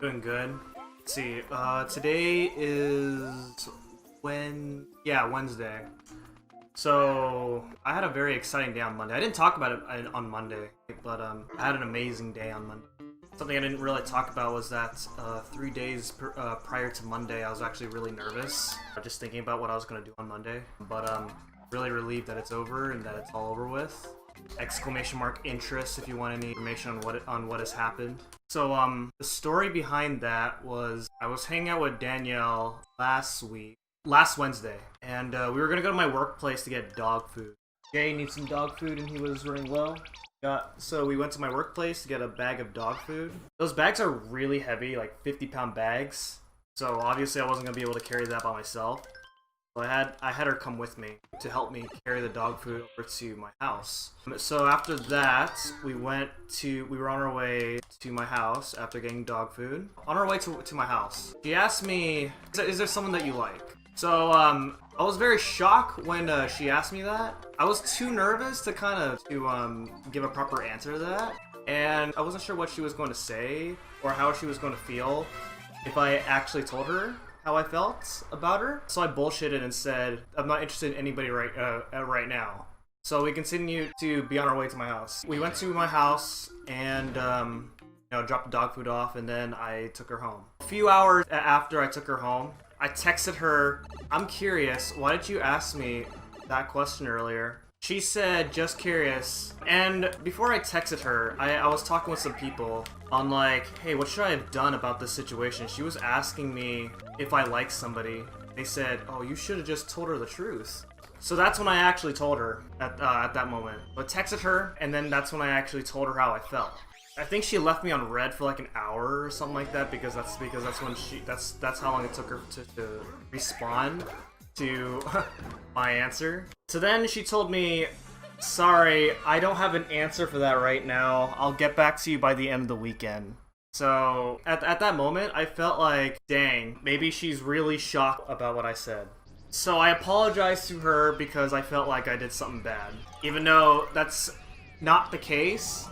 Doing good. Let's see. Today is Wednesday. So I had a very exciting day on Monday. I didn't talk about it on Monday, but I had an amazing day on Monday. Something I didn't really talk about was that 3 days prior to Monday, I was actually really nervous, just thinking about what I was gonna do on Monday. But really relieved that it's over and that it's all over with. Exclamation mark interest if you want any information on what has happened. So the story behind that was I was hanging out with Danielle last Wednesday, and we were gonna go to my workplace to get dog food. Jay needs some dog food and he was running low. So we went to my workplace to get a bag of dog food. Those bags are really heavy, like 50-pound bags. So obviously I wasn't gonna be able to carry that by myself. So I had her come with me to help me carry the dog food over to my house. So after that, we were on our way to my house after getting dog food. On our way to my house, she asked me, is there someone that you like? So I was very shocked when she asked me that. I was too nervous to give a proper answer to that. And I wasn't sure what she was going to say or how she was going to feel if I actually told her how I felt about her. So I bullshitted and said, I'm not interested in anybody right now. So we continued to be on our way to my house. We went to my house and dropped the dog food off, and then I took her home. A few hours after I took her home, I texted her, I'm curious, why did you ask me that question earlier? She said, just curious. And before I texted her, I was talking with some people on like, hey, what should I have done about this situation? She was asking me if I like somebody. They said, oh, you should have just told her the truth. So that's when I actually told her at that moment. I texted her, and then that's when I actually told her how I felt. I think she left me on red for like an hour or something like that because that's when that's how long it took her to respond to my answer. So then she told me, sorry, I don't have an answer for that right now. I'll get back to you by the end of the weekend. So at that moment, I felt like, dang, maybe she's really shocked about what I said. So I apologized to her because I felt like I did something bad, even though that's not the case.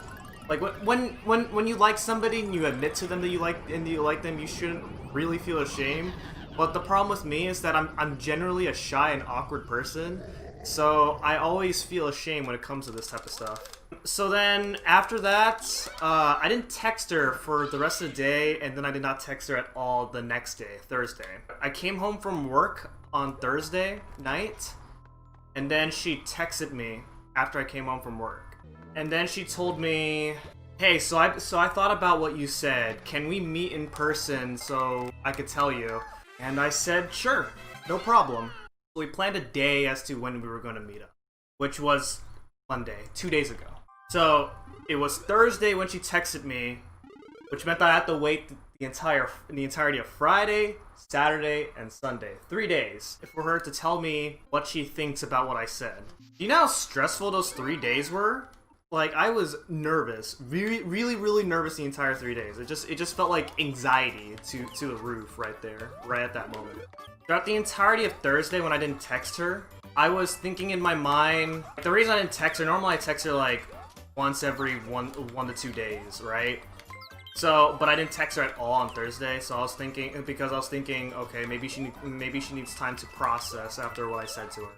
Like when you like somebody and you admit to them that you like them, you shouldn't really feel ashamed. But the problem with me is that I'm generally a shy and awkward person, so I always feel ashamed when it comes to this type of stuff. So then after that, I didn't text her for the rest of the day, and then I did not text her at all the next day, Thursday. I came home from work on Thursday night, and then she texted me after I came home from work. And then she told me, hey, so I thought about what you said. Can we meet in person so I could tell you? And I said, sure, no problem. We planned a day as to when we were going to meet up, which was Monday, 2 days ago. So it was Thursday when she texted me, which meant that I had to wait the entirety of Friday, Saturday, and Sunday. 3 days for her to tell me what she thinks about what I said. Do you know how stressful those 3 days were? Like, I was nervous, really nervous the entire 3 days. It just felt like anxiety to the roof right there, right at that moment. Throughout the entirety of Thursday when I didn't text her, I was thinking in my mind, the reason I didn't text her, normally I text her like once every one to 2 days, right? So, but I didn't text her at all on Thursday, so I was thinking, okay, maybe she needs time to process after what I said to her.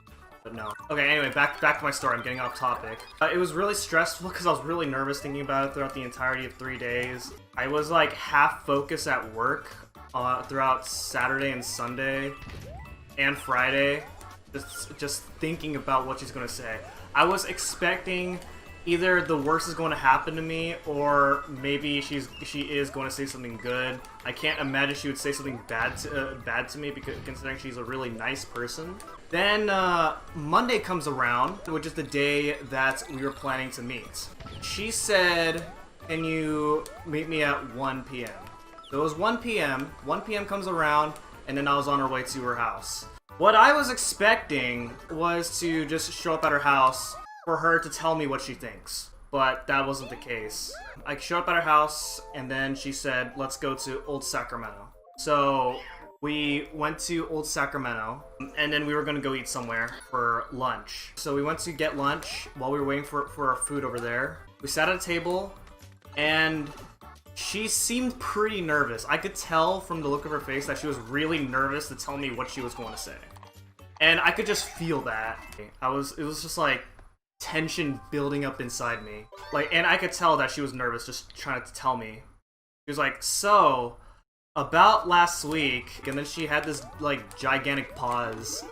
But no. Okay, anyway, back to my story. I'm getting off topic. It was really stressful because I was really nervous thinking about it throughout the entirety of 3 days. I was like half focused at work throughout Saturday and Sunday and Friday, just thinking about what she's gonna say. I was expecting either the worst is going to happen to me, or maybe she is going to say something good. I can't imagine she would say something bad to me, because considering she's a really nice person. Then Monday comes around, which is the day that we were planning to meet. She said, can you meet me at 1 p.m.? So it was 1 p.m. 1 p.m. comes around, and then I was on her way to her house. What I was expecting was to just show up at her house for her to tell me what she thinks, but that wasn't the case. I showed up at her house, and then she said, let's go to Old Sacramento. So we went to Old Sacramento, and then we were gonna go eat somewhere for lunch. So we went to get lunch while we were waiting for our food over there. We sat at a table, and she seemed pretty nervous. I could tell from the look of her face that she was really nervous to tell me what she was going to say. And I could just feel that. It was just like tension building up inside me. Like, and I could tell that she was nervous just trying to tell me. She was like, so, about last week, and then she had this like gigantic pause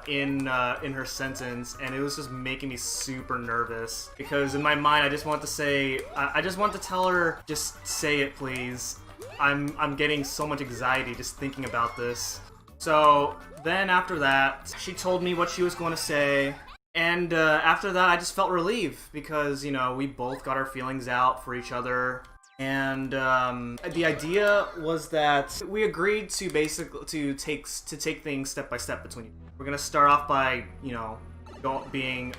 in her sentence, and it was just making me super nervous because in my mind I just want to say, I just want to tell her, just say it please. I'm getting so much anxiety just thinking about this. So then after that, she told me what she was going to say, and after that I just felt relieved because, you know, we both got our feelings out for each other. And the idea was that we agreed to basically take things step by step between you. We're gonna start off by, you know, going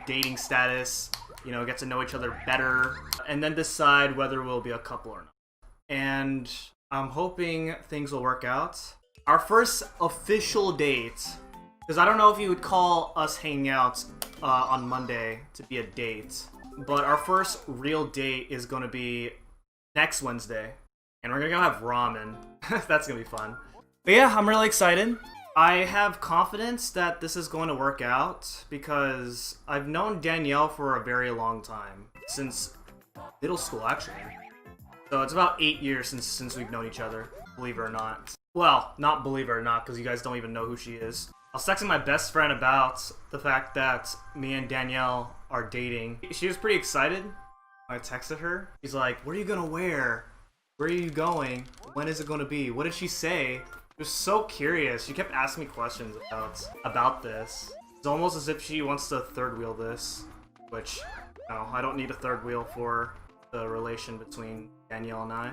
dating status, you know, get to know each other better, and then decide whether we'll be a couple or not. And I'm hoping things will work out. Our first official date, because I don't know if you would call us hanging out on Monday to be a date, but our first real date is gonna be next Wednesday, and we're gonna go have ramen. That's gonna be fun. But yeah, I'm really excited. I have confidence that this is going to work out because I've known Danielle for a very long time, since middle school actually. So it's about 8 years since we've known each other, believe it or not. Well, not believe it or not, because you guys don't even know who she is. I was texting my best friend about the fact that me and Danielle are dating. She was pretty excited. I texted her. She's like, what are you gonna wear? Where are you going? When is it gonna be? What did she say? She was so curious. She kept asking me questions about this. It's almost as if she wants to third wheel this, which, no, I don't need a third wheel for the relation between Danielle and I.